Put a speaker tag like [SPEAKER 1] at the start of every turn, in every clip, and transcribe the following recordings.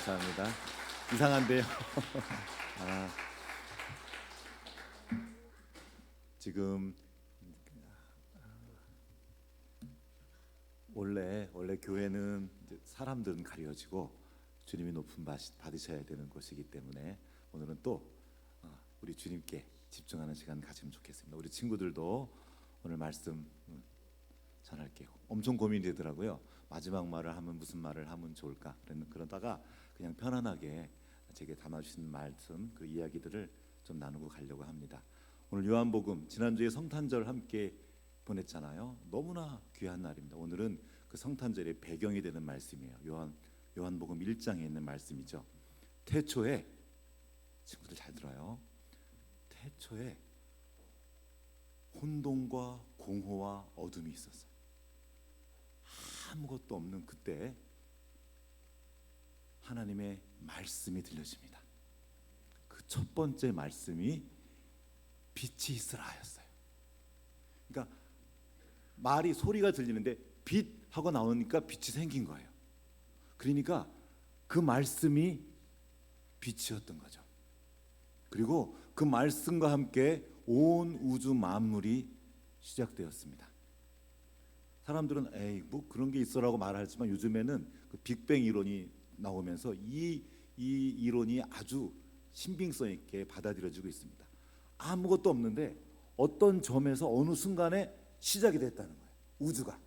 [SPEAKER 1] 감사합니다. 이상한데요. 아, 지금 원래 교회는 이제 사람들은 가려지고 주님이 높임 받으셔야 되는 곳이기 때문에 오늘은 또 우리 주님께 집중하는 시간 가지면 좋겠습니다. 우리 친구들도 오늘 말씀 전할게요. 엄청 고민이 되더라고요. 마지막 말을 하면 무슨 말을 하면 좋을까? 그러다가 그냥 편안하게 제게 담아주신 말씀, 그 이야기들을 좀 나누고 가려고 합니다. 오늘 요한복음, 지난주에 성탄절 함께 보냈잖아요. 너무나 귀한 날입니다. 오늘은 그 성탄절의 배경이 되는 말씀이에요. 요한복음 1장에 있는 말씀이죠. 태초에, 친구들 잘 들어요. 태초에 혼돈과 공허와 어둠이 있었어요. 아무것도 없는 그때 하나님의 말씀이 들려집니다. 그 첫 번째 말씀이 빛이 있으라였어요. 그러니까 말이 소리가 들리는데 빛 하고 나오니까 빛이 생긴 거예요. 그러니까 그 말씀이 빛이었던 거죠. 그리고 그 말씀과 함께 온 우주 만물이 시작되었습니다. 사람들은 에이 뭐 그런 게 있어라고 말하지만 요즘에는 그 빅뱅 이론이 나오면서 이 이론이 아주 신빙성 있게 받아들여지고 있습니다. 아무것도 없는데 어떤 점에서 어느 순간에 시작이 됐다는 거예요. 우주가.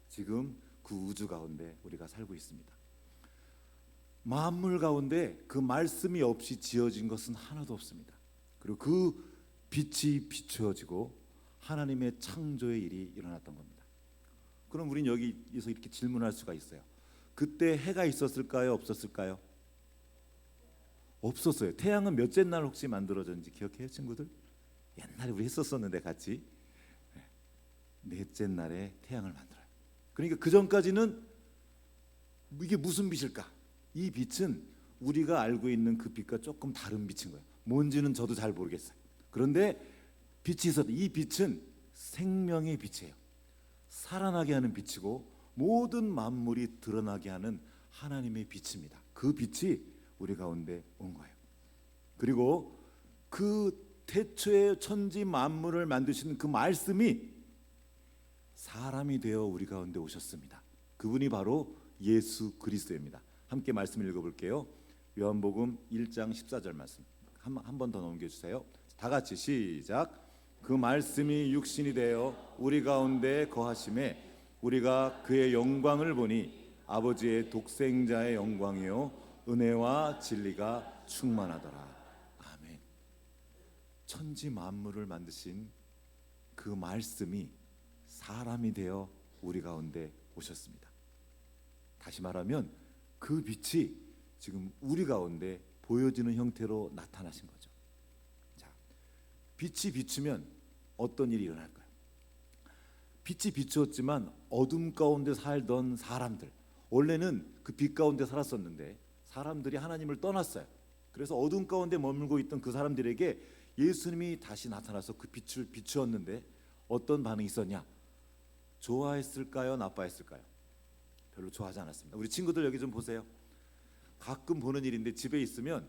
[SPEAKER 1] 지금 그 우주 가운데 우리가 살고 있습니다. 만물 가운데 그 말씀이 없이 지어진 것은 하나도 없습니다. 그리고 그 빛이 비추어지고 하나님의 창조의 일이 일어났던 겁니다. 그럼 우린 여기에서 이렇게 질문할 수가 있어요. 그때 해가 있었을까요? 없었을까요? 없었어요. 태양은 몇째 날 혹시 만들어졌는지 기억해요, 친구들? 옛날에 우리 했었었는데 같이 넷째 날에 태양을 만들어요. 그러니까 그 전까지는 이게 무슨 빛일까? 이 빛은 우리가 알고 있는 그 빛과 조금 다른 빛인 거예요. 뭔지는 저도 잘 모르겠어요. 그런데 빛이 있었다. 이 빛은 생명의 빛이에요. 살아나게 하는 빛이고 모든 만물이 드러나게 하는 하나님의 빛입니다. 그 빛이 우리 가운데 온 거예요. 그리고 그 태초에 천지 만물을 만드신 그 말씀이 사람이 되어 우리 가운데 오셨습니다. 그분이 바로 예수 그리스도입니다. 함께 말씀을 읽어볼게요. 요한복음 1장 14절 말씀 한 번 더 넘겨주세요. 다 같이 시작. 그 말씀이 육신이 되어 우리 가운데 거하심에 우리가 그의 영광을 보니 아버지의 독생자의 영광이요 은혜와 진리가 충만하더라. 아멘. 천지 만물을 만드신 그 말씀이 사람이 되어 우리 가운데 오셨습니다. 다시 말하면 그 빛이 지금 우리 가운데 보여지는 형태로 나타나신 거죠. 자, 빛이 비추면 어떤 일이 일어날까요? 빛이 비추었지만 어둠 가운데 살던 사람들, 원래는 그 빛 가운데 살았었는데 사람들이 하나님을 떠났어요. 그래서 어둠 가운데 머물고 있던 그 사람들에게 예수님이 다시 나타나서 그 빛을 비추었는데 어떤 반응이 있었냐? 좋아했을까요? 나빠했을까요? 별로 좋아하지 않았습니다. 우리 친구들 여기 좀 보세요. 가끔 보는 일인데 집에 있으면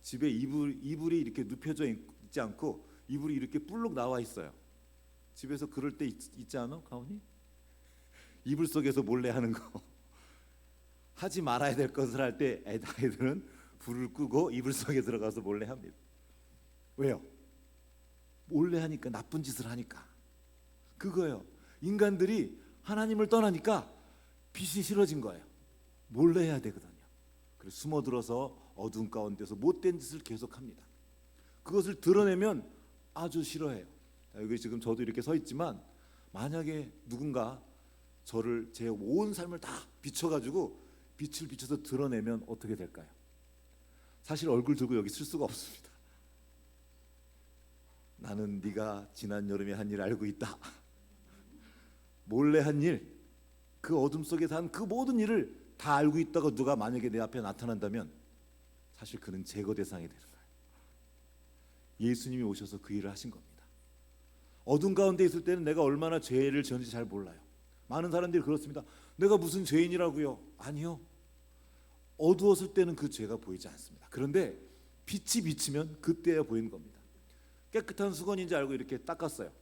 [SPEAKER 1] 집에 이불이 이렇게 눕혀져 있지 않고 이불이 이렇게 불룩 나와 있어요. 집에서 그럴 때 있지 않아? 가온이? 이불 속에서 몰래 하는 거 하지 말아야 될 것을 할 때 아이들은 불을 끄고 이불 속에 들어가서 몰래 합니다. 왜요? 몰래 하니까, 나쁜 짓을 하니까. 그거예요. 인간들이 하나님을 떠나니까 빛이 싫어진 거예요. 몰래 해야 되거든요. 그래서 숨어들어서 어두운 가운데서 못된 짓을 계속합니다. 그것을 드러내면 아주 싫어해요. 여기 지금 저도 이렇게 서 있지만 만약에 누군가 저를 제 온 삶을 다 비춰가지고 빛을 비춰서 드러내면 어떻게 될까요? 사실 얼굴 들고 여기 쓸 수가 없습니다. 나는 네가 지난 여름에 한 일 알고 있다. 몰래 한 일, 그 어둠 속에서 한 그 모든 일을 다 알고 있다가 누가 만약에 내 앞에 나타난다면 사실 그는 제거 대상이 되는 거예요. 예수님이 오셔서 그 일을 하신 겁니다. 어둠 가운데 있을 때는 내가 얼마나 죄를 지었는지 잘 몰라요. 많은 사람들이 그렇습니다. 내가 무슨 죄인이라고요? 아니요. 어두웠을 때는 그 죄가 보이지 않습니다. 그런데 빛이 비치면 그때야 보이는 겁니다. 깨끗한 수건인지 알고 이렇게 닦았어요.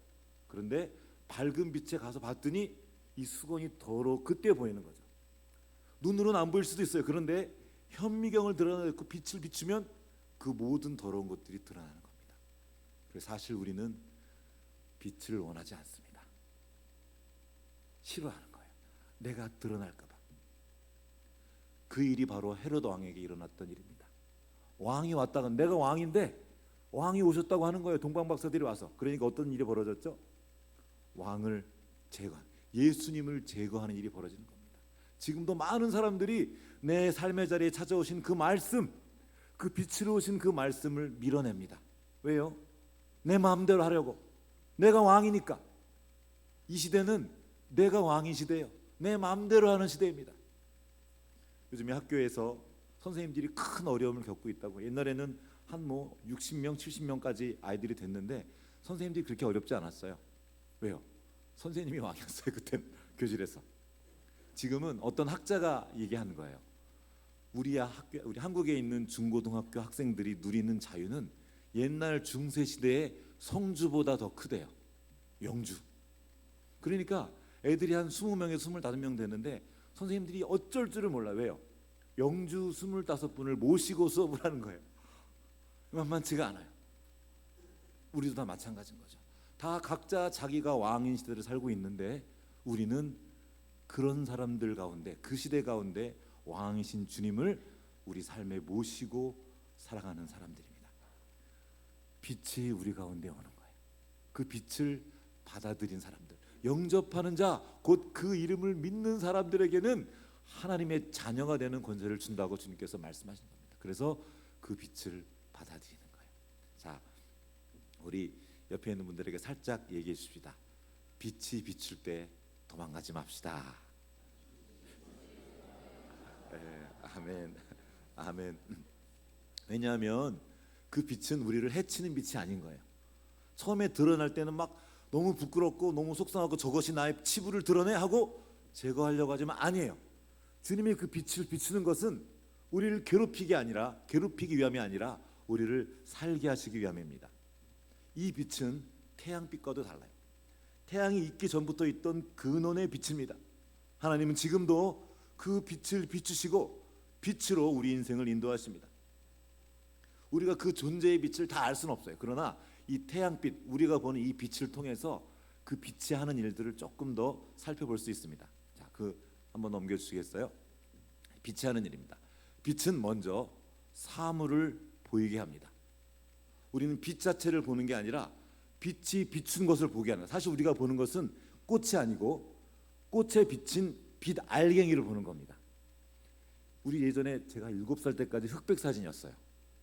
[SPEAKER 1] 그런데 밝은 빛에 가서 봤더니 이 수건이 그때 보이는 거죠. 눈으로는 안 보일 수도 있어요. 그런데 현미경을 드러내고 빛을 비추면 그 모든 더러운 것들이 드러나는 겁니다. 그래서 사실 우리는 빛을 원하지 않습니다. 싫어하는 거예요. 내가 드러날까 봐. 그 일이 바로 헤로드 왕에게 일어났던 일입니다. 왕이 왔다가 내가 왕인데 왕이 오셨다고 하는 거예요. 동방박사들이 와서. 그러니까 어떤 일이 벌어졌죠? 왕을 예수님을 제거하는 일이 벌어지는 겁니다. 지금도 많은 사람들이 내 삶의 자리에 찾아오신 그 말씀, 그 빛으로 오신 그 말씀을 밀어냅니다. 왜요? 내 마음대로 하려고. 내가 왕이니까. 이 시대는 내가 왕인 시대예요. 내 마음대로 하는 시대입니다. 요즘에 학교에서 선생님들이 큰 어려움을 겪고 있다고. 옛날에는 한 60명, 70명까지 아이들이 됐는데 선생님들이 그렇게 어렵지 않았어요. 왜요? 선생님이 왕이었어요. 그때는 교실에서. 지금은 어떤 학자가 얘기하는 거예요. 우리 한국에 있는 중고등학교 학생들이 누리는 자유는 옛날 중세 시대의 성주보다 더 크대요. 영주. 그러니까 애들이 한 20명에서 25명 되는데 선생님들이 어쩔 줄을 몰라요. 왜요? 영주 25분을 모시고 수업을 하는 거예요. 만만치가 않아요. 우리도 다 마찬가지인 거죠. 다 각자 자기가 왕인 시대를 살고 있는데 우리는 그런 사람들 가운데, 그 시대 가운데 왕이신 주님을 우리 삶에 모시고 살아가는 사람들입니다. 빛이 우리 가운데 오는 거예요. 그 빛을 받아들인 사람들, 영접하는 자, 곧 그 이름을 믿는 사람들에게는 하나님의 자녀가 되는 권세를 준다고 주님께서 말씀하신 겁니다. 그래서 그 빛을 받아들이는 거예요. 자, 우리 옆에 있는 분들에게 살짝 얘기해 주십시다. 빛이 비출 때 도망가지 맙시다. 네, 아멘, 아멘. 왜냐하면 그 빛은 우리를 해치는 빛이 아닌 거예요. 처음에 드러날 때는 막 너무 부끄럽고 너무 속상하고 저것이 나의 치부를 드러내 하고 제거하려고 하지만 아니에요. 주님이 그 빛을 비추는 것은 우리를 괴롭히기 위함이 아니라 우리를 살게 하시기 위함입니다. 이 빛은 태양빛과도 달라요. 태양이 있기 전부터 있던 근원의 빛입니다. 하나님은 지금도 그 빛을 비추시고 빛으로 우리 인생을 인도하십니다. 우리가 그 존재의 빛을 다 알 수는 없어요. 그러나 이 태양빛, 우리가 보는 이 빛을 통해서 그 빛이 하는 일들을 조금 더 살펴볼 수 있습니다. 자, 한번 넘겨주시겠어요? 빛이 하는 일입니다. 빛은 먼저 사물을 보이게 합니다. 우리는 빛 자체를 보는 게 아니라 빛이 비춘 것을 보게 하는. 사실 우리가 보는 것은 꽃이 아니고 꽃에 비친 빛 알갱이를 보는 겁니다. 우리 예전에 제가 7살 때까지 흑백 사진이었어요.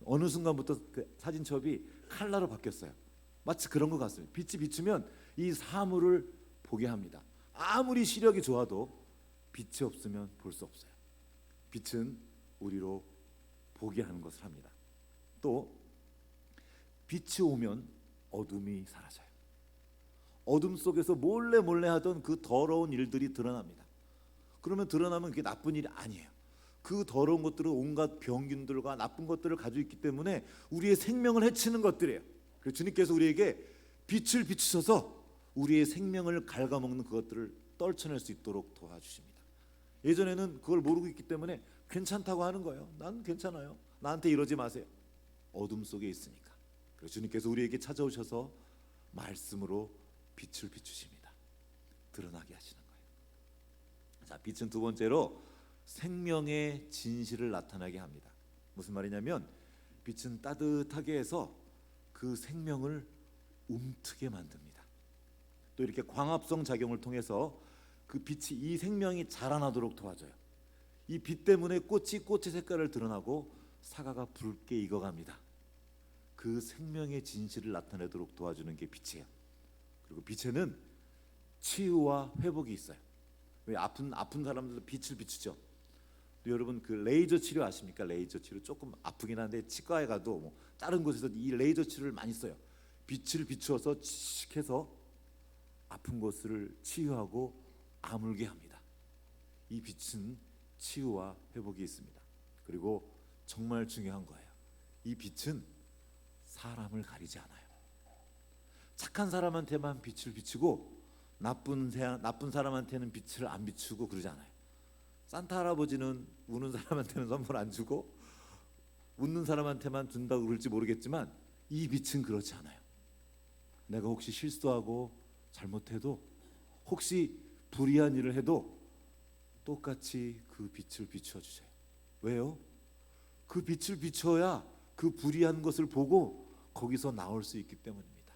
[SPEAKER 1] 어느 순간부터 그 사진첩이 컬러로 바뀌었어요. 마치 그런 것 같습니다. 빛이 비추면 이 사물을 보게 합니다. 아무리 시력이 좋아도 빛이 없으면 볼 수 없어요. 빛은 우리로 보게 하는 것을 합니다. 또 빛이 오면 어둠이 사라져요. 어둠 속에서 몰래 하던 그 더러운 일들이 드러납니다. 그러면 드러나면 그게 나쁜 일이 아니에요. 그 더러운 것들은 온갖 병균들과 나쁜 것들을 가지고 있기 때문에 우리의 생명을 해치는 것들이에요. 그래서 주님께서 우리에게 빛을 비추셔서 우리의 생명을 갉아먹는 그것들을 떨쳐낼 수 있도록 도와주십니다. 예전에는 그걸 모르고 있기 때문에 괜찮다고 하는 거예요. 난 괜찮아요. 나한테 이러지 마세요. 어둠 속에 있으니까. 그래서 주님께서 우리에게 찾아오셔서 말씀으로 빛을 비추십니다. 드러나게 하시는 거예요. 자, 빛은 두 번째로 생명의 진실을 나타나게 합니다. 무슨 말이냐면 빛은 따뜻하게 해서 그 생명을 움트게 만듭니다. 또 이렇게 광합성 작용을 통해서 그 빛이 이 생명이 자라나도록 도와줘요. 이 빛 때문에 꽃의 색깔을 드러나고 사과가 붉게 익어갑니다. 그 생명의 진실을 나타내도록 도와주는 게 빛이에요. 그리고 빛에는 치유와 회복이 있어요. 왜 아픈 사람들도 빛을 비추죠. 여러분 그 레이저 치료 아십니까? 레이저 치료 조금 아프긴 한데 치과에 가도 뭐 다른 곳에서 이 레이저 치료를 많이 써요. 빛을 비추어서 칙 해서 아픈 곳을 치유하고 아물게 합니다. 이 빛은 치유와 회복이 있습니다. 그리고 정말 중요한 거예요. 이 빛은 사람을 가리지 않아요. 착한 사람한테만 빛을 비추고 나쁜 사람한테는 빛을 안 비추고 그러지 않아요. 산타 할아버지는 우는 사람한테는 선물 안 주고 웃는 사람한테만 준다고 그럴지 모르겠지만 이 빛은 그렇지 않아요. 내가 혹시 실수하고 잘못해도, 혹시 불의한 일을 해도 똑같이 그 빛을 비추어 주세요. 왜요? 그 빛을 비춰야 그 불의한 것을 보고 거기서 나올 수 있기 때문입니다.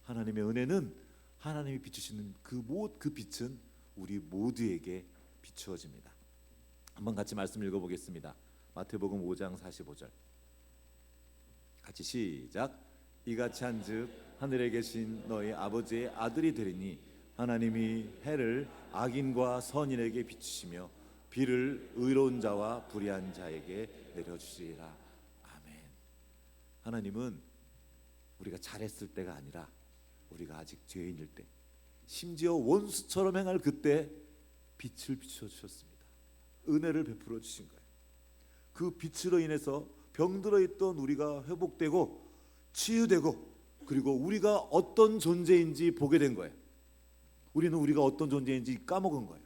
[SPEAKER 1] 하나님의 은혜는 하나님이 비추시는 그 빛은 우리 모두에게 비추어집니다. 한번 같이 말씀 읽어보겠습니다. 마태복음 5장 45절 같이 시작. 이같이 한즉 하늘에 계신 너희 아버지의 아들이 되리니 하나님이 해를 악인과 선인에게 비추시며 비를 의로운 자와 불의한 자에게 내려주시리라. 아멘. 하나님은 우리가 잘했을 때가 아니라 우리가 아직 죄인일 때, 심지어 원수처럼 행할 그때 빛을 비춰 주셨습니다. 은혜를 베풀어 주신 거예요. 그 빛으로 인해서 병들어 있던 우리가 회복되고 치유되고, 그리고 우리가 어떤 존재인지 보게 된 거예요. 우리는 우리가 어떤 존재인지 까먹은 거예요.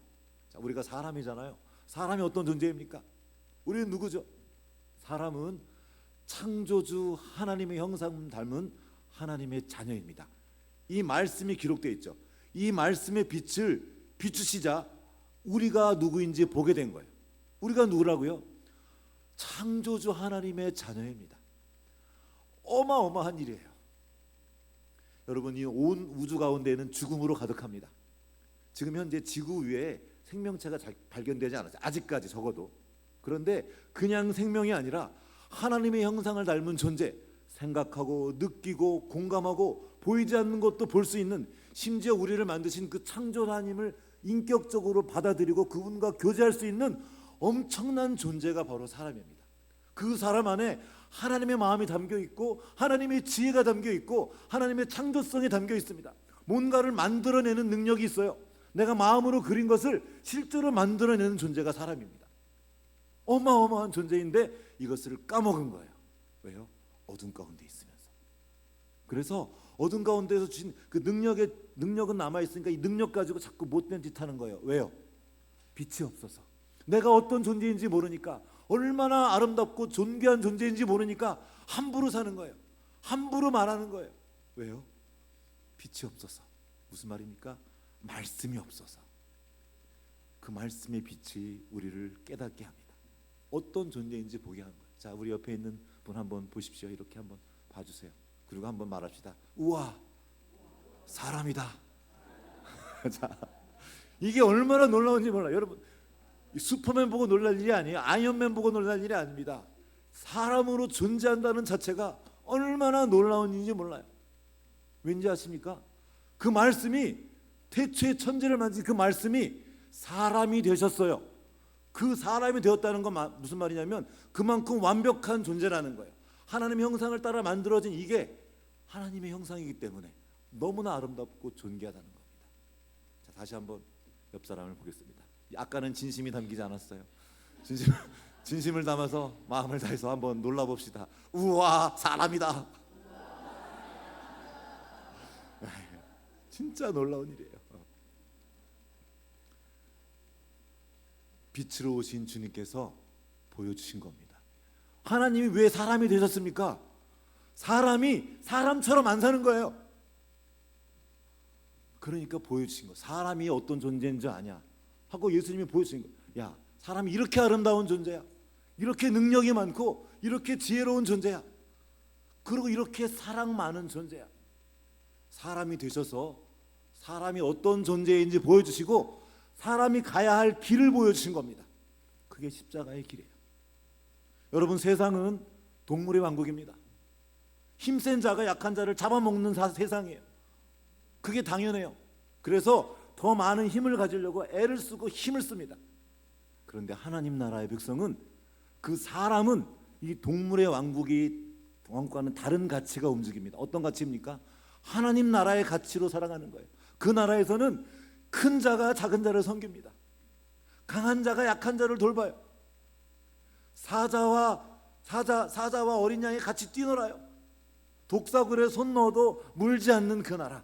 [SPEAKER 1] 자, 우리가 사람이잖아요. 사람이 어떤 존재입니까? 우리는 누구죠? 사람은 창조주 하나님의 형상 닮은 하나님의 자녀입니다. 이 말씀이 기록되어 있죠. 이 말씀의 빛을 비추시자 우리가 누구인지 보게 된 거예요. 우리가 누구라고요? 창조주 하나님의 자녀입니다. 어마어마한 일이에요. 여러분, 이 온 우주 가운데는 죽음으로 가득합니다. 지금 현재 지구 위에 생명체가 발견되지 않았어요. 아직까지 적어도. 그런데 그냥 생명이 아니라 하나님의 형상을 닮은 존재, 생각하고 느끼고 공감하고 보이지 않는 것도 볼 수 있는, 심지어 우리를 만드신 그 창조 하나님을 인격적으로 받아들이고 그분과 교제할 수 있는 엄청난 존재가 바로 사람입니다. 그 사람 안에 하나님의 마음이 담겨 있고 하나님의 지혜가 담겨 있고 하나님의 창조성이 담겨 있습니다. 뭔가를 만들어내는 능력이 있어요. 내가 마음으로 그린 것을 실제로 만들어내는 존재가 사람입니다. 어마어마한 존재인데 이것을 까먹은 거예요. 왜요? 어둠 가운데 있으면서. 그래서 어둠 가운데서 주신 그 능력은 남아있으니까 이 능력 가지고 자꾸 못된 짓 하는 거예요. 왜요? 빛이 없어서. 내가 어떤 존재인지 모르니까, 얼마나 아름답고 존귀한 존재인지 모르니까 함부로 사는 거예요. 함부로 말하는 거예요. 왜요? 빛이 없어서. 무슨 말입니까? 말씀이 없어서. 그 말씀의 빛이 우리를 깨닫게 합니다. 어떤 존재인지 보게 하는 거예요. 자, 우리 옆에 있는 분 한번 보십시오. 이렇게 한번 봐주세요. 그리고 한번 말합시다. 우와, 사람이다. 자, 이게 얼마나 놀라운지 몰라요. 여러분, 슈퍼맨 보고 놀랄 일이 아니에요. 아이언맨 보고 놀랄 일이 아닙니다. 사람으로 존재한다는 자체가 얼마나 놀라운 일인지 몰라요. 왠지 아십니까? 그 말씀이, 태초에 천지를 만진 그 말씀이 사람이 되셨어요. 그 사람이 되었다는 건 무슨 말이냐면 그만큼 완벽한 존재라는 거예요. 하나님의 형상을 따라 만들어진 이게 하나님의 형상이기 때문에 너무나 아름답고 존귀하다는 겁니다. 자, 다시 한번 옆 사람을 보겠습니다. 아까는 진심이 담기지 않았어요. 진심을 담아서 마음을 다해서 한번 놀라봅시다. 우와, 사람이다. 진짜 놀라운 일이에요. 빛으로 오신 주님께서 보여주신 겁니다. 하나님이 왜 사람이 되셨습니까? 사람이 사람처럼 안 사는 거예요. 그러니까 보여주신 거. 사람이 어떤 존재인 줄 아냐 하고 예수님이 보여주신 거. 야, 사람이 이렇게 아름다운 존재야. 이렇게 능력이 많고 이렇게 지혜로운 존재야. 그리고 이렇게 사랑 많은 존재야. 사람이 되셔서 사람이 어떤 존재인지 보여주시고 사람이 가야 할 길을 보여주신 겁니다. 그게 십자가의 길이에요. 여러분, 세상은 동물의 왕국입니다. 힘센 자가 약한 자를 잡아먹는 세상이에요. 그게 당연해요. 그래서 더 많은 힘을 가지려고 애를 쓰고 힘을 씁니다. 그런데 하나님 나라의 백성은, 그 사람은 이 동물의 왕국과는 다른 가치가 움직입니다. 어떤 가치입니까? 하나님 나라의 가치로 살아가는 거예요. 그 나라에서는 큰 자가 작은 자를 섬깁니다. 강한 자가 약한 자를 돌봐요. 사자와 어린 양이 같이 뛰놀아요. 독사굴에 손 넣어도 물지 않는 그 나라.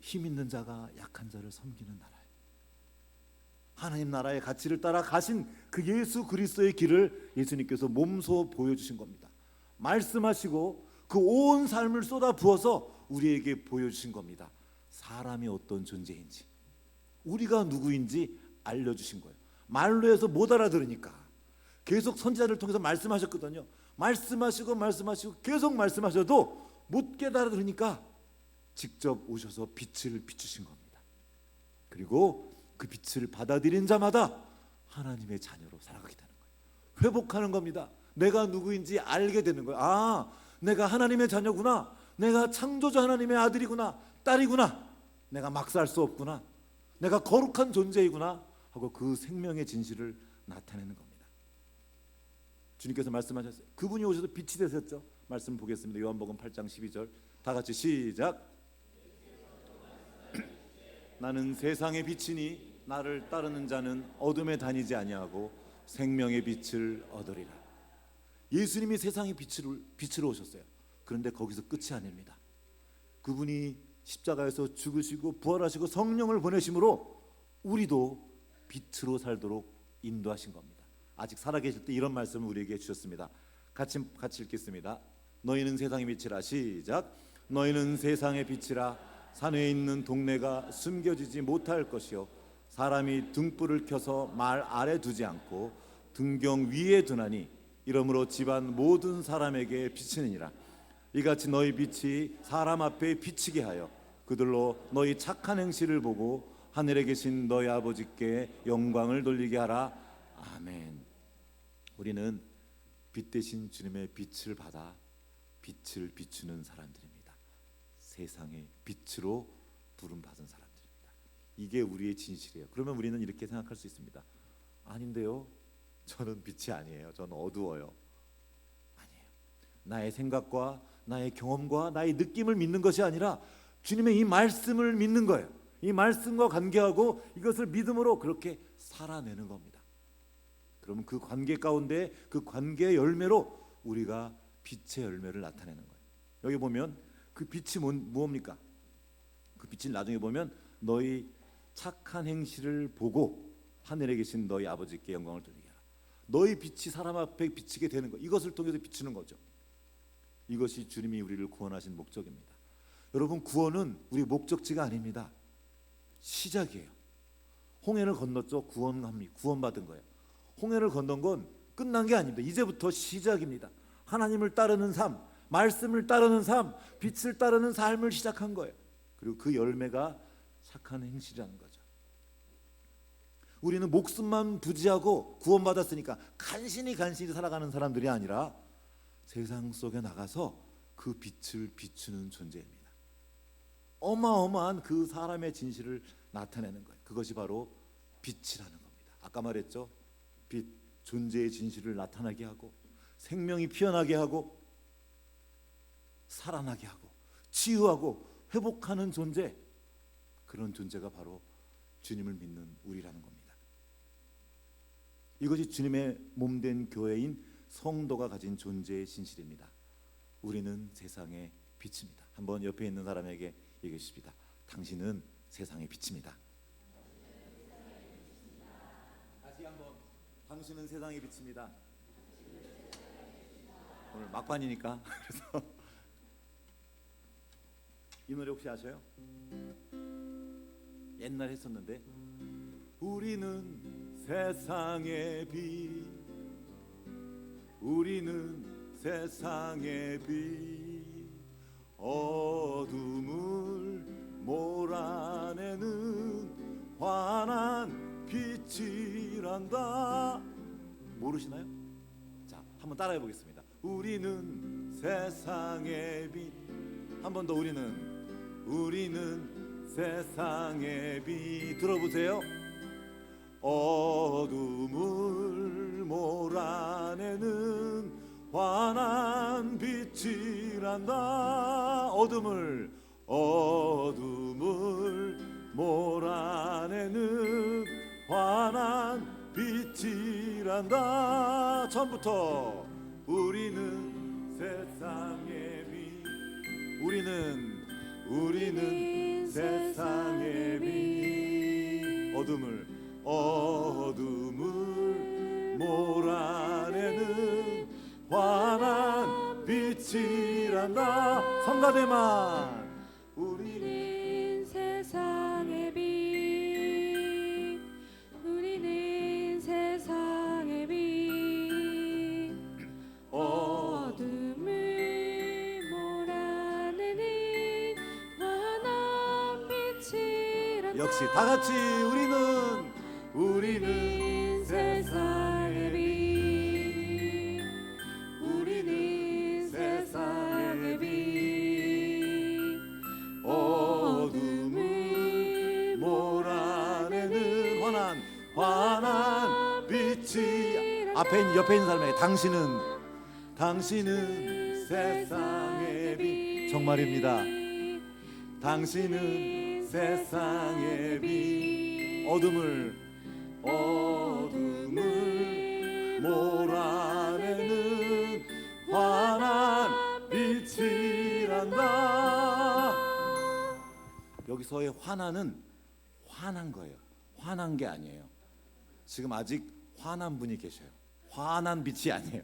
[SPEAKER 1] 힘 있는 자가 약한 자를 섬기는 나라예요. 하나님 나라의 가치를 따라 가신 그 예수 그리스도의 길을 예수님께서 몸소 보여주신 겁니다. 말씀하시고 그 온 삶을 쏟아 부어서 우리에게 보여주신 겁니다. 사람이 어떤 존재인지, 우리가 누구인지 알려주신 거예요. 말로 해서 못 알아들으니까 계속 선지자를 통해서 말씀하셨거든요. 말씀하시고 계속 말씀하셔도 못 깨달아들으니까 직접 오셔서 빛을 비추신 겁니다. 그리고 그 빛을 받아들인 자마다 하나님의 자녀로 살아가게 되는 거예요. 회복하는 겁니다. 내가 누구인지 알게 되는 거예요. 아, 내가 하나님의 자녀구나. 내가 창조주 하나님의 아들이구나, 딸이구나. 내가 막 살 수 없구나. 내가 거룩한 존재이구나 하고 그 생명의 진실을 나타내는 겁니다. 주님께서 말씀하셨어요. 그분이 오셔서 빛이 되셨죠. 말씀 보겠습니다. 요한복음 8장 12절 다 같이 시작. 나는 세상의 빛이니 나를 따르는 자는 어둠에 다니지 아니하고 생명의 빛을 얻으리라. 예수님이 세상의 빛으로 오셨어요. 그런데 거기서 끝이 아닙니다. 그분이 십자가에서 죽으시고 부활하시고 성령을 보내심으로 우리도 빛으로 살도록 인도하신 겁니다. 아직 살아계실 때 이런 말씀을 우리에게 주셨습니다. 같이 읽겠습니다. 너희는 세상의 빛이라. 시작. 너희는 세상의 빛이라. 산에 있는 동네가 숨겨지지 못할 것이요 사람이 등불을 켜서 말 아래 두지 않고 등경 위에 두나니 이러므로 집안 모든 사람에게 비치느니라. 이같이 너희 빛이 사람 앞에 비치게 하여 그들로 너희 착한 행실을 보고 하늘에 계신 너희 아버지께 영광을 돌리게 하라. 아멘. 우리는 빛 대신 주님의 빛을 받아 빛을 비추는 사람들입니다. 세상의 빛으로 부름받은 사람들입니다. 이게 우리의 진실이에요. 그러면 우리는 이렇게 생각할 수 있습니다. 아닌데요, 저는 빛이 아니에요. 저는 어두워요. 아니에요. 나의 생각과 나의 경험과 나의 느낌을 믿는 것이 아니라 주님의 이 말씀을 믿는 거예요. 이 말씀과 관계하고 이것을 믿음으로 그렇게 살아내는 겁니다. 그러면 그 관계 가운데 그 관계의 열매로 우리가 빛의 열매를 나타내는 거예요. 여기 보면 그 빛이 무엇입니까? 그 빛을 나중에 보면 너희 착한 행실을 보고 하늘에 계신 너희 아버지께 영광을 돌리게 하라. 너희 빛이 사람 앞에 비치게 되는 거, 이것을 통해서 비추는 거죠. 이것이 주님이 우리를 구원하신 목적입니다. 여러분, 구원은 우리 목적지가 아닙니다. 시작이에요. 홍해를 건넜죠. 구원받은 거예요. 홍해를 건넌 건 끝난 게 아닙니다. 이제부터 시작입니다. 하나님을 따르는 삶, 말씀을 따르는 삶, 빛을 따르는 삶을 시작한 거예요. 그리고 그 열매가 착한 행실이라는 거죠. 우리는 목숨만 부지하고 구원받았으니까 간신히 살아가는 사람들이 아니라 세상 속에 나가서 그 빛을 비추는 존재입니다. 어마어마한 그 사람의 진실을 나타내는 거예요. 그것이 바로 빛이라는 겁니다. 아까 말했죠. 빛, 존재의 진실을 나타나게 하고 생명이 피어나게 하고 살아나게 하고 치유하고 회복하는 존재, 그런 존재가 바로 주님을 믿는 우리라는 겁니다. 이것이 주님의 몸된 교회인 성도가 가진 존재의 진실입니다. 우리는 세상의 빛입니다. 한번 옆에 있는 사람에게 얘기해 주십시다. 당신은 세상의 빛입니다. 다시 한번, 당신은 세상의 빛입니다. 오늘 막판이니까 그래서 이 노래 혹시 아셔요? 옛날 했었는데, 우리는 세상의 빛, 우리는 세상의 빛, 어둠을 몰아내는 환한 빛이란다. 모르시나요? 자, 한번 따라해 보겠습니다. 우리는 세상의 빛. 한 번 더. 우리는 세상의 빛. 들어보세요. 어둠을 몰아내는 환한 빛이란다. 어둠을 몰아내는 환한 빛이란다. 빛이란다. 처음부터 우리는 세상의 빛, 우리는 세상의 빛, 어둠을 몰아내는 환한 빛이란다. 성가대만
[SPEAKER 2] 우리는 세상의 빛, 우리는 세상의 빛, 어둠을 몰아내는 환한 빛이란다.
[SPEAKER 1] 역시 다 같이 우리는
[SPEAKER 2] 세상의 빛, 우리는 세상의 빛,
[SPEAKER 1] 어둠을 몰아내는 환한 빛이. 옆에 있는 사람에게 당신은 세상의 빛. 정말입니다. 당신은 세상의 빛. 어둠을 몰아내는 환한 빛이란다. 여기서의 환한은 화난 거예요. 화난 게 아니에요. 지금 아직 화난 분이 계셔요. 화난 빛이 아니에요.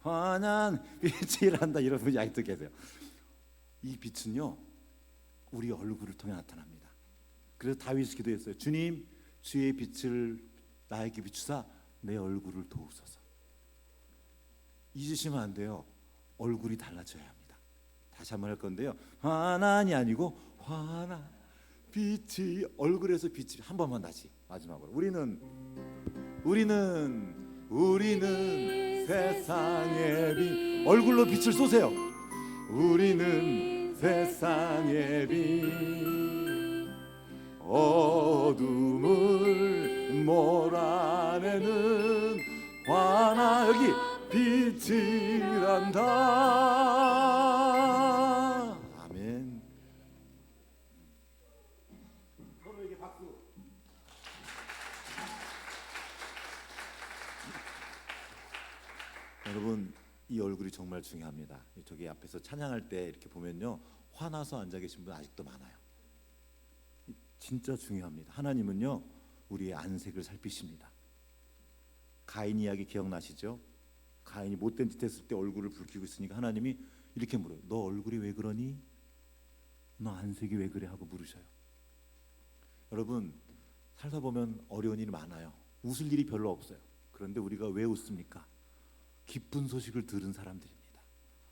[SPEAKER 1] 환한 빛이란다. 이런 분이 아직도 계세요. 이 빛은요, 우리 얼굴을 통해 나타납니다. 그래서 다윗이 기도했어요. 주님, 주의 빛을 나에게 비추사 내 얼굴을 도우소서. 잊으시면 안 돼요. 얼굴이 달라져야 합니다. 다시 한번 할 건데요. 환한이 아니고 환한 빛이, 얼굴에서 빛이. 한 번만 다시 마지막으로. 우리는 세상의 빛. 얼굴로 빛을 쏘세요. 우리는 세상의 빛, 어둠을 몰아내는 환한 여기 빛이란다. 아멘. 서로에게 박수. 여러분, 이 얼굴이 정말 중요합니다. 저기 앞에서 찬양할 때 이렇게 보면요, 화나서 앉아 계신 분 아직도 많아요. 진짜 중요합니다. 하나님은요, 우리의 안색을 살피십니다. 가인 이야기 기억나시죠? 가인이 못된 짓 했을 때 얼굴을 붉히고 있으니까 하나님이 이렇게 물어요. 너 얼굴이 왜 그러니? 너 안색이 왜 그래? 하고 물으셔요. 여러분, 살다 보면 어려운 일이 많아요. 웃을 일이 별로 없어요. 그런데 우리가 왜 웃습니까? 기쁜 소식을 들은 사람들입니다.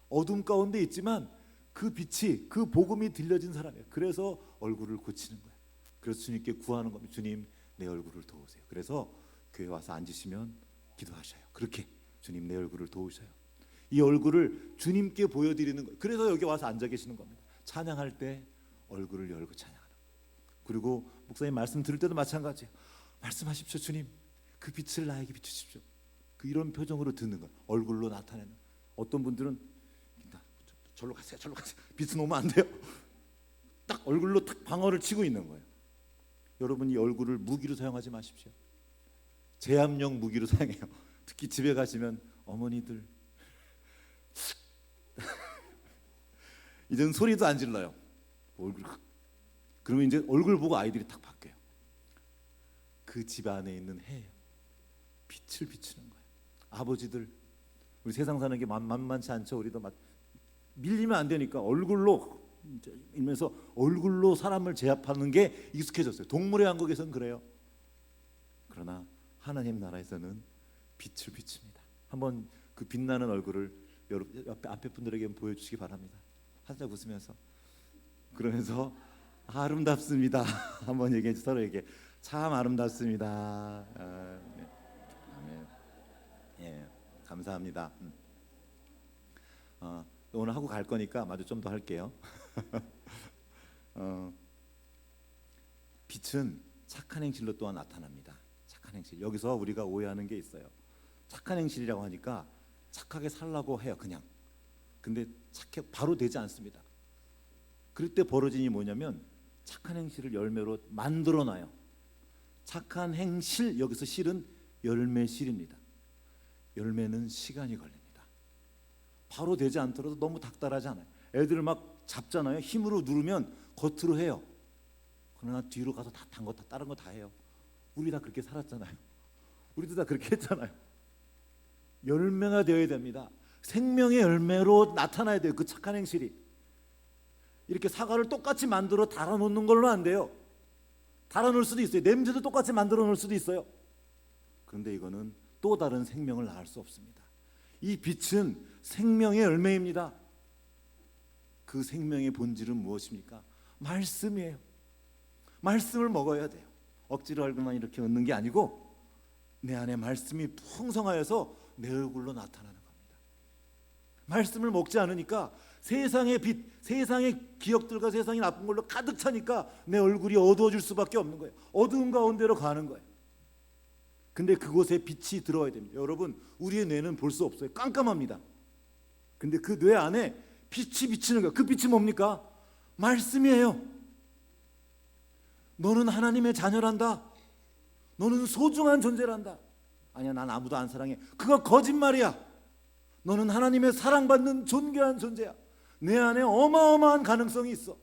[SPEAKER 1] 어둠 가운데 있지만 그 빛이, 그 복음이 들려진 사람이에요. 그래서 얼굴을 고치는 거예요. 그래서 주님께 구하는 겁니다. 주님, 내 얼굴을 도우세요. 그래서 교회 와서 앉으시면 기도하셔요. 그렇게 주님, 내 얼굴을 도우셔요. 이 얼굴을 주님께 보여드리는 거예요. 그래서 여기 와서 앉아 계시는 겁니다. 찬양할 때 얼굴을 열고 찬양하는 거예요. 그리고 목사님 말씀 들을 때도 마찬가지예요. 말씀하십시오. 주님, 그 빛을 나에게 비추십시오. 그 이런 표정으로 듣는 거예요. 얼굴로 나타내는. 어떤 분들은 절로 가세요. 빛은 오면 안 돼요. 딱 얼굴로 딱 방어를 치고 있는 거예요. 여러분, 이 얼굴을 무기로 사용하지 마십시오. 제압용 무기로 사용해요. 특히 집에 가시면 어머니들 이제는 소리도 안 질러요. 얼굴. 그러면 이제 얼굴 보고 아이들이 딱 바뀌어요. 그 집 안에 있는 해예요. 빛을 비추는 거예요. 아버지들, 우리 세상 사는 게 만만치 않죠. 우리도 밀리면 안 되니까 얼굴로 이면서 얼굴로 사람을 제압하는 게 익숙해졌어요. 동물의 왕국에서는 그래요. 그러나 하나님 나라에서는 빛을 비춥니다. 한번 그 빛나는 얼굴을 여러분 앞에 분들에게 보여주시기 바랍니다. 살짝 웃으면서, 그러면서 아름답습니다. 한번 얘기해 주세요. 서로에게 참 아름답습니다. 아멘. 예, 감사합니다. 오늘 하고 갈 거니까 마저 좀 더 할게요. 빛은 착한 행실로 또한 나타납니다. 착한 행실. 여기서 우리가 오해하는 게 있어요. 착한 행실이라고 하니까 착하게 살라고 해요, 그냥. 근데 착해 바로 되지 않습니다. 그럴 때 벌어진 일이 뭐냐면 착한 행실을 열매로 만들어 놔요. 착한 행실, 여기서 실은 열매실입니다. 열매는 시간이 걸립니다. 바로 되지 않더라도 너무 닥달하지 않아요. 애들 막 잡잖아요. 힘으로 누르면 겉으로 해요. 그러나 뒤로 가서 다 단 거 다 다른 거 다 해요. 우리 다 그렇게 살았잖아요. 우리도 다 그렇게 했잖아요. 열매가 되어야 됩니다. 생명의 열매로 나타나야 돼요. 그 착한 행실이. 이렇게 사과를 똑같이 만들어 달아놓는 걸로 안 돼요. 달아놓을 수도 있어요. 냄새도 똑같이 만들어 놓을 수도 있어요. 그런데 이거는 또 다른 생명을 낳을 수 없습니다. 이 빛은 생명의 열매입니다. 그 생명의 본질은 무엇입니까? 말씀이에요. 말씀을 먹어야 돼요. 억지로 얼굴만 이렇게 얻는 게 아니고 내 안에 말씀이 풍성하여서 내 얼굴로 나타나는 겁니다. 말씀을 먹지 않으니까 세상의 빛, 세상의 기억들과 세상의 나쁜 걸로 가득 차니까 내 얼굴이 어두워질 수밖에 없는 거예요. 어두운 가운데로 가는 거예요. 근데 그곳에 빛이 들어와야 됩니다. 여러분, 우리의 뇌는 볼 수 없어요. 깜깜합니다. 근데 그 뇌 안에 빛이 비치는 거예요. 그 빛이 뭡니까? 말씀이에요. 너는 하나님의 자녀란다. 너는 소중한 존재란다. 아니야, 난 아무도 안 사랑해. 그거 거짓말이야. 너는 하나님의 사랑받는 존귀한 존재야. 내 안에 어마어마한 가능성이 있어.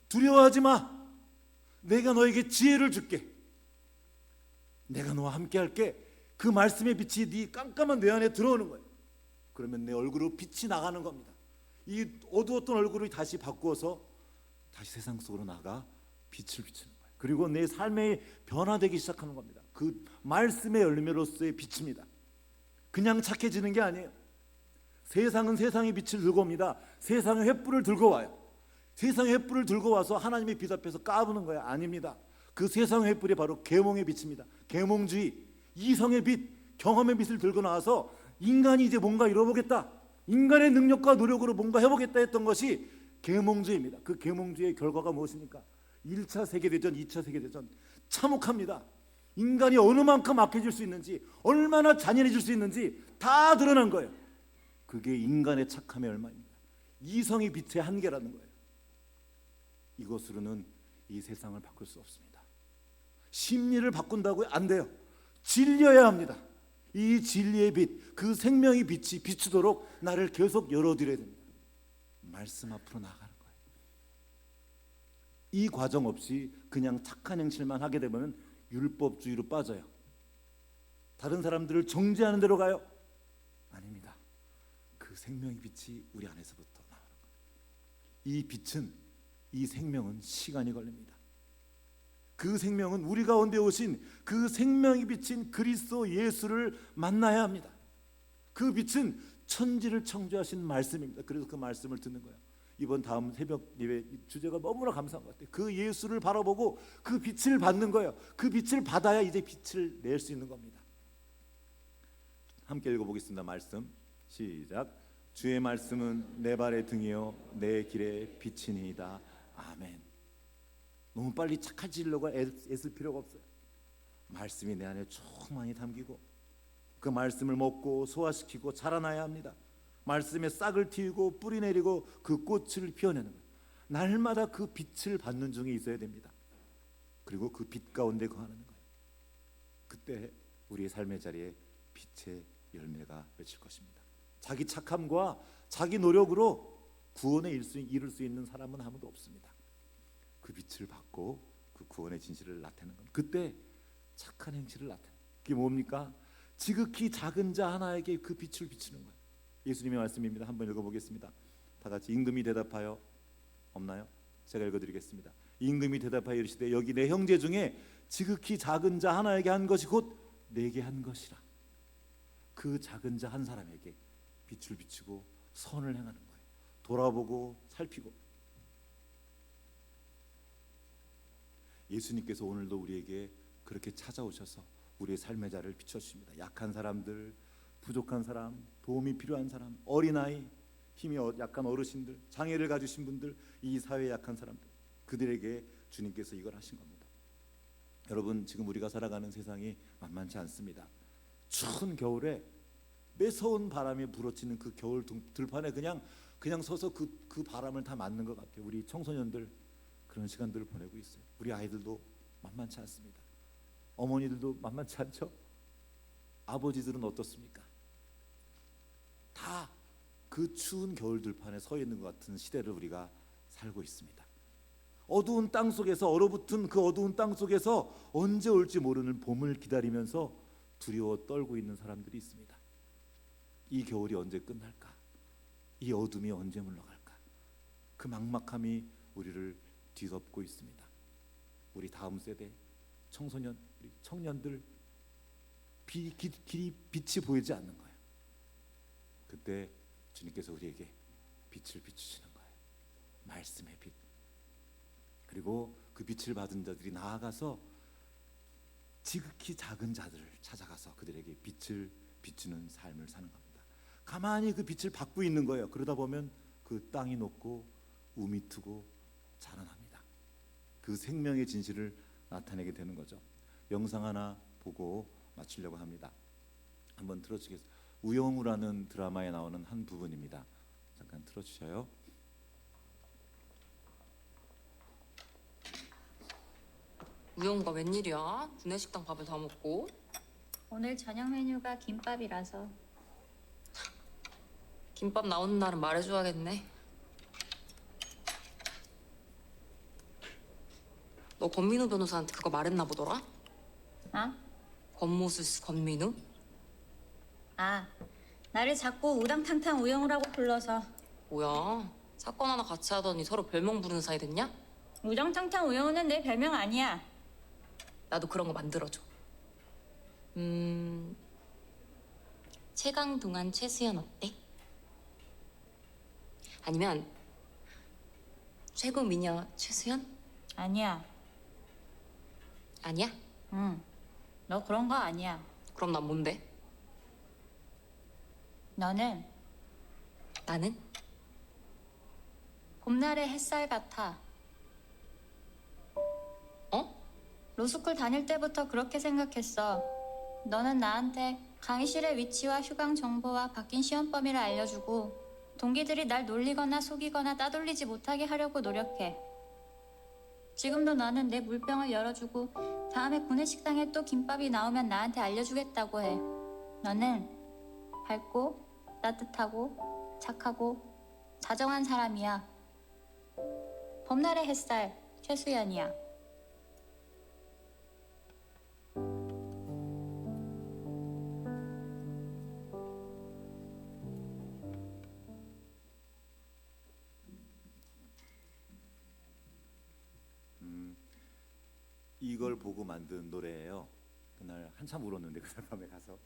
[SPEAKER 1] 두려워하지 마. 내가 너에게 지혜를 줄게. 내가 너와 함께 할게. 그 말씀의 빛이 네 깜깜한 내 안에 들어오는 거예요. 그러면 내 얼굴로 빛이 나가는 겁니다. 이 어두웠던 얼굴을 다시 바꾸어서 다시 세상 속으로 나가 빛을 비추는 거예요. 그리고 내 삶이 변화되기 시작하는 겁니다. 그 말씀의 열매로서의 빛입니다. 그냥 착해지는 게 아니에요. 세상은 세상의 빛을 들고 옵니다. 세상의 횃불을 들고 와요. 세상의 횃불을 들고 와서 하나님의 빛 앞에서 까부는 거예요. 아닙니다. 그 세상의 횃불이 바로 계몽의 빛입니다. 계몽주의, 이성의 빛, 경험의 빛을 들고 나와서 인간이 이제 뭔가 이뤄보겠다, 인간의 능력과 노력으로 뭔가 해보겠다 했던 것이 계몽주의입니다. 그 계몽주의의 결과가 무엇입니까? 1차 세계대전, 2차 세계대전. 참혹합니다. 인간이 어느 만큼 악해질 수 있는지, 얼마나 잔인해질 수 있는지 다 드러난 거예요. 그게 인간의 착함의 얼마입니다. 이성의 빛의 한계라는 거예요. 이것으로는 이 세상을 바꿀 수 없습니다. 심리를 바꾼다고요? 안 돼요. 진리여야 합니다. 이 진리의 빛, 그 생명의 빛이 비추도록 나를 계속 열어드려야 됩니다. 말씀 앞으로 나가는 거예요. 이 과정 없이 그냥 착한 행실만 하게 되면 율법주의로 빠져요. 다른 사람들을 정죄하는 대로 가요? 아닙니다. 그 생명의 빛이 우리 안에서부터 나오는 거예요. 이 빛은, 이 생명은 시간이 걸립니다. 그 생명은 우리 가운데 오신 그 생명이 비친 그리스도 예수를 만나야 합니다. 그 빛은 천지를 창조하신 말씀입니다. 그래서 그 말씀을 듣는 거예요. 이번 다음 새벽 예배 주제가 너무나 감사한 것 같아요. 그 예수를 바라보고 그 빛을 받는 거예요. 그 빛을 받아야 이제 빛을 낼 수 있는 겁니다. 함께 읽어보겠습니다. 말씀 시작. 주의 말씀은 내 발의 등이요 내 길의 빛이니이다. 아멘. 너무 빨리 착해지려고 애쓸 필요가 없어요. 말씀이 내 안에 충만히 담기고 그 말씀을 먹고 소화시키고 자라나야 합니다. 말씀에 싹을 틔우고 뿌리 내리고 그 꽃을 피워내는 거예요. 날마다 그 빛을 받는 중에 있어야 됩니다. 그리고 그 빛 가운데 거하는 거예요. 그때 우리의 삶의 자리에 빛의 열매가 맺힐 것입니다. 자기 착함과 자기 노력으로 구원에 이룰 수 있는 사람은 아무도 없습니다. 그 빛을 받고 그 구원의 진실을 나타내는 겁니다. 그때 착한 행실을 나타내는 거예요. 그게 뭡니까? 지극히 작은 자 하나에게 그 빛을 비추는 거예요. 예수님의 말씀입니다. 한번 읽어보겠습니다. 다 같이. 임금이 대답하여, 없나요? 제가 읽어드리겠습니다. 임금이 대답하여 이르시되 여기 내 형제 중에 지극히 작은 자 하나에게 한 것이 곧 내게 한 것이라. 그 작은 자 한 사람에게 빛을 비추고 선을 행하는 거예요. 돌아보고 살피고. 예수님께서 오늘도 우리에게 그렇게 찾아오셔서 우리의 삶의 자리를 비춰주십니다. 약한 사람들, 부족한 사람, 도움이 필요한 사람, 어린아이, 힘이 약한 어르신들, 장애를 가지신 분들, 이 사회에 약한 사람들, 그들에게 주님께서 이걸 하신 겁니다. 여러분, 지금 우리가 살아가는 세상이 만만치 않습니다. 추운 겨울에 매서운 바람이 불어치는 그 겨울 들판에 그냥 서서 그 바람을 다 맞는 것 같아요. 우리 청소년들 그런 시간들을 보내고 있어요. 우리 아이들도 만만치 않습니다. 어머니들도 만만치 않죠? 아버지들은 어떻습니까? 그 추운 겨울 들판에 서 있는 것 같은 시대를 우리가 살고 있습니다. 어두운 땅 속에서, 얼어붙은 그 어두운 땅 속에서 언제 올지 모르는 봄을 기다리면서 두려워 떨고 있는 사람들이 있습니다. 이 겨울이 언제 끝날까? 이 어둠이 언제 물러갈까? 그 막막함이 우리를 뒤덮고 있습니다. 우리 다음 세대 청소년, 우리 청년들 길이 빛이 보이지 않는 거예요. 그때 주님께서 우리에게 빛을 비추시는 거예요. 말씀의 빛. 그리고 그 빛을 받은 자들이 나아가서 지극히 작은 자들을 찾아가서 그들에게 빛을 비추는 삶을 사는 겁니다. 가만히 그 빛을 받고 있는 거예요. 그러다 보면 그 땅이 녹고 우미 트고 자라납니다. 그 생명의 진실을 나타내게 되는 거죠. 영상 하나 보고 마치려고 합니다. 한번 틀어주겠습니다. 우영우라는 드라마에 나오는 한 부분입니다. 잠깐 틀어주셔요.
[SPEAKER 3] 우영우가 웬일이야? 구내식당 밥을 다 먹고.
[SPEAKER 4] 오늘 저녁 메뉴가 김밥이라서.
[SPEAKER 3] 김밥 나오는 날은 말해줘야겠네. 너 권민우 변호사한테 그거 말했나 보더라?
[SPEAKER 4] 아?
[SPEAKER 3] 권모수 권민우?
[SPEAKER 4] 아, 나를 자꾸 우당탕탕 우영우라고 불러서.
[SPEAKER 3] 뭐야? 사건 하나 같이 하더니 서로 별명 부르는 사이 됐냐?
[SPEAKER 4] 우당탕탕 우영우는 내 별명 아니야.
[SPEAKER 3] 나도 그런 거 만들어줘. 최강동안 최수연 어때? 아니면 최고 미녀 최수연?
[SPEAKER 4] 아니야.
[SPEAKER 3] 아니야?
[SPEAKER 4] 응. 너 그런 거 아니야.
[SPEAKER 3] 그럼 난 뭔데?
[SPEAKER 4] 너는
[SPEAKER 3] 나는?
[SPEAKER 4] 봄날의 햇살 같아.
[SPEAKER 3] 어?
[SPEAKER 4] 로스쿨 다닐 때부터 그렇게 생각했어. 너는 나한테 강의실의 위치와 휴강 정보와 바뀐 시험 범위를 알려주고 동기들이 날 놀리거나 속이거나 따돌리지 못하게 하려고 노력해. 지금도 너는 내 물병을 열어주고 다음에 구내식당에 또 김밥이 나오면 나한테 알려주겠다고 해. 너는 밝고 따뜻하고 착하고 다정한 사람이야. 봄날의 햇살 최수연이야.
[SPEAKER 1] 이걸 보고 만든 노래예요. 그날 한참 울었는데 그날 밤에 가서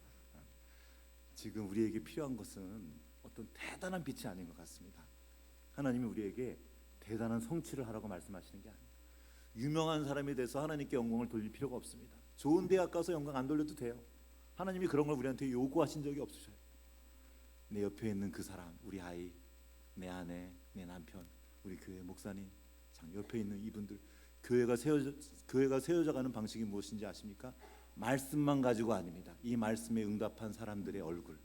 [SPEAKER 1] 지금 우리에게 필요한 것은 어떤 대단한 빛이 아닌 것 같습니다. 하나님이 우리에게 대단한 성취를 하라고 말씀하시는 게 아니에요. 유명한 사람이 돼서 하나님께 영광을 돌릴 필요가 없습니다. 좋은 대학 가서 영광 안 돌려도 돼요. 하나님이 그런 걸 우리한테 요구하신 적이 없으셔요. 내 옆에 있는 그 사람, 우리 아이, 내 아내, 내 남편, 우리 교회 목사님, 옆에 있는 이분들, 교회가 세워져가는 방식이 무엇인지 아십니까? 말씀만 가지고 아닙니다. 이 말씀에 응답한 사람들의 얼굴,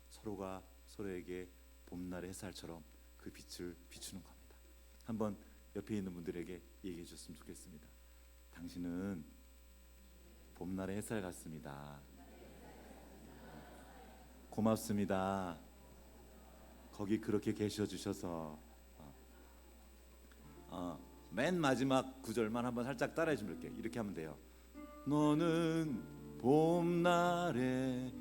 [SPEAKER 1] 서로가 서로에게 봄날의 햇살처럼 그 빛을 비추는 겁니다. 한번 옆에 있는 분들에게 얘기해 줬으면 좋겠습니다. 당신은 봄날의 햇살 같습니다. 고맙습니다. 거기 그렇게 계셔 주셔서. 맨 마지막 구절만 한번 살짝 따라해 주면 될게요. 이렇게 하면 돼요. 너는 봄날의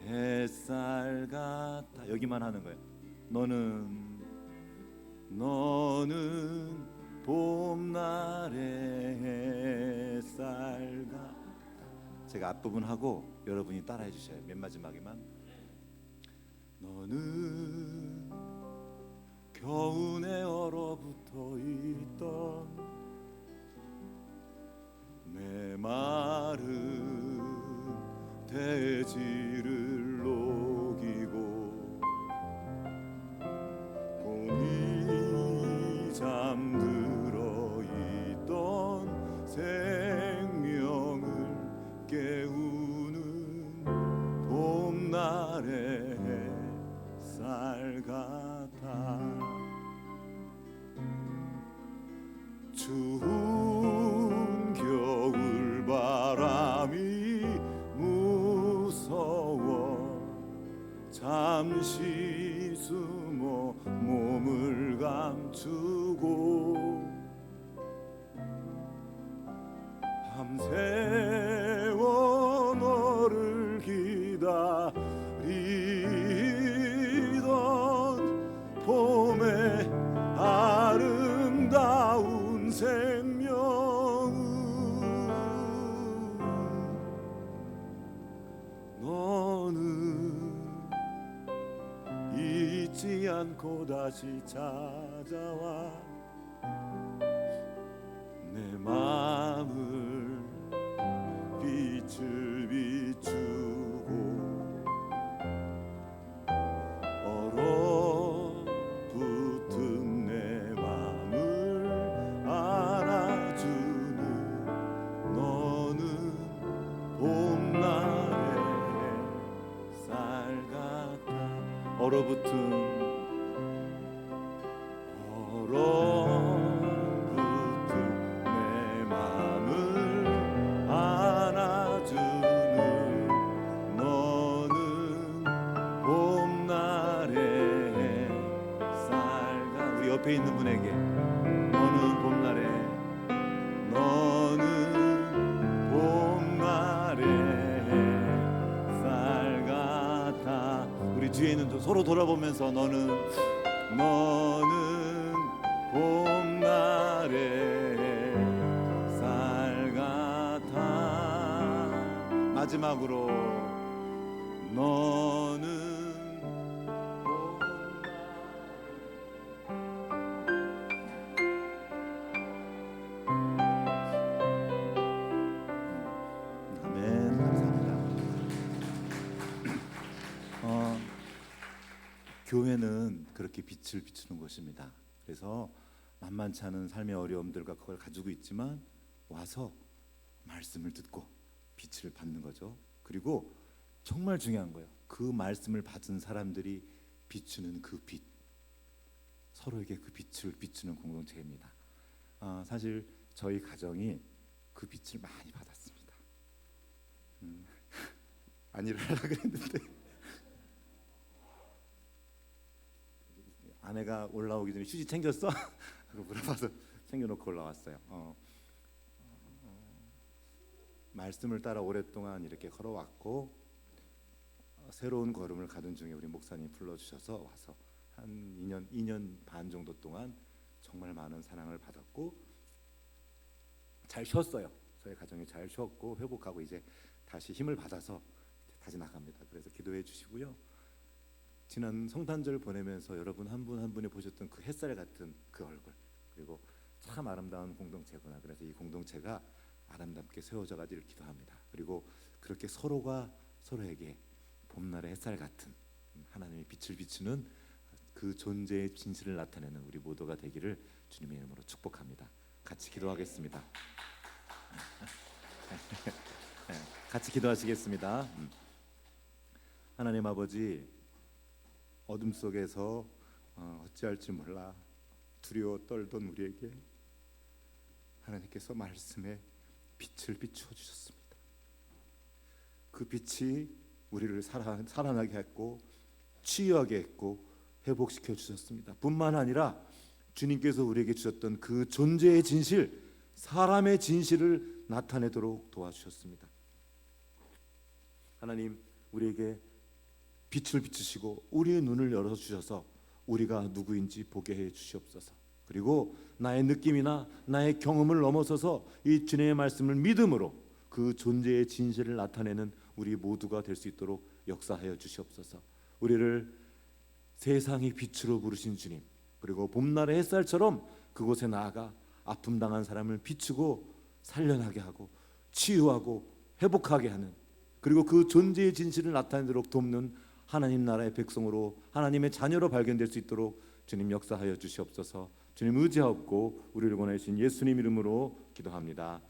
[SPEAKER 1] 햇살 같아. 여기만 하는 거예요. 너는 봄날의 햇살 같아. 제가 앞부분 하고 여러분이 따라해 주셔요. 맨 마지막에만. 너는 겨우내 얼어붙어 있던 메마른 대지를 녹이고 곤히 잠들어 있던 생명을 깨우는 봄날의 햇살 같아. 추운 겨울 바람이 무서워 잠시 숨어 몸을 감추고 밤새워 너를 기다리던 봄의 아름다운 생명은 너는 잊지 않고 다시 찾아와 내 마음을 빛을 비추고 얼어붙은 내 마음을 안아주는 너는 봄날의 햇살 같아 얼어붙은 내 맘을 안아주는 너는 봄날의 햇살과 우리 옆에 있는 분에게 너는 봄날의 햇살 같아 우리 뒤에 있는 서로 돌아보면서 너는 봄날의 햇살 같아 마지막으로 너는 아멘 감사합니다. 교회는 그렇게 빛을 비추는 곳입니다. 그래서 만만치 않은 삶의 어려움들과 그걸 가지고 있지만 와서 말씀을 듣고 빛을 받는 거죠. 그리고 정말 중요한 거예요. 그 말씀을 받은 사람들이 비추는 그 빛, 서로에게 그 빛을 비추는 공동체입니다. 사실 저희 가정이 그 빛을 많이 받았습니다. 안 일하려고 그랬는데 아내가 올라오기 전에 휴지 챙겼어? 하고 물어봐서 챙겨놓고 올라왔어요. 말씀을 따라 오랫동안 이렇게 걸어왔고 새로운 걸음을 가던 중에 우리 목사님 불러주셔서 와서 한 2년 반 정도 동안 정말 많은 사랑을 받았고 잘 쉬었어요. 저희 가정이 잘 쉬었고 회복하고 이제 다시 힘을 받아서 다시 나갑니다. 그래서 기도해 주시고요. 지난 성탄절 보내면서 여러분 한 분 한 분이 보셨던 그 햇살 같은 그 얼굴 그리고 참 아름다운 공동체구나. 그래서 이 공동체가 아름답게 세워져 가기를 기도합니다. 그리고 그렇게 서로가 서로에게 봄날의 햇살 같은 하나님의 빛을 비추는 그 존재의 진실을 나타내는 우리 모두가 되기를 주님의 이름으로 축복합니다. 같이 기도하겠습니다. 같이 기도하시겠습니다. 하나님 아버지 어둠 속에서 어찌할지 몰라 두려워 떨던 우리에게 하나님께서 말씀에 빛을 비추어 주셨습니다. 그 빛이 우리를 살아나게 했고 치유하게 했고 회복시켜 주셨습니다. 뿐만 아니라 주님께서 우리에게 주셨던 그 존재의 진실, 사람의 진실을 나타내도록 도와주셨습니다. 하나님 우리에게 빛을 비추시고 우리의 눈을 열어주셔서 우리가 누구인지 보게 해 주시옵소서. 그리고 나의 느낌이나 나의 경험을 넘어서서 이 주님의 말씀을 믿음으로 그 존재의 진실을 나타내는 우리 모두가 될 수 있도록 역사하여 주시옵소서. 우리를 세상의 빛으로 부르신 주님, 그리고 봄날의 햇살처럼 그곳에 나아가 아픔 당한 사람을 비추고 살려나게 하고 치유하고 회복하게 하는, 그리고 그 존재의 진실을 나타내도록 돕는 하나님 나라의 백성으로, 하나님의 자녀로 발견될 수 있도록 주님 역사하여 주시옵소서. 주님 의지하옵고 우리를 권하신 예수님 이름으로 기도합니다.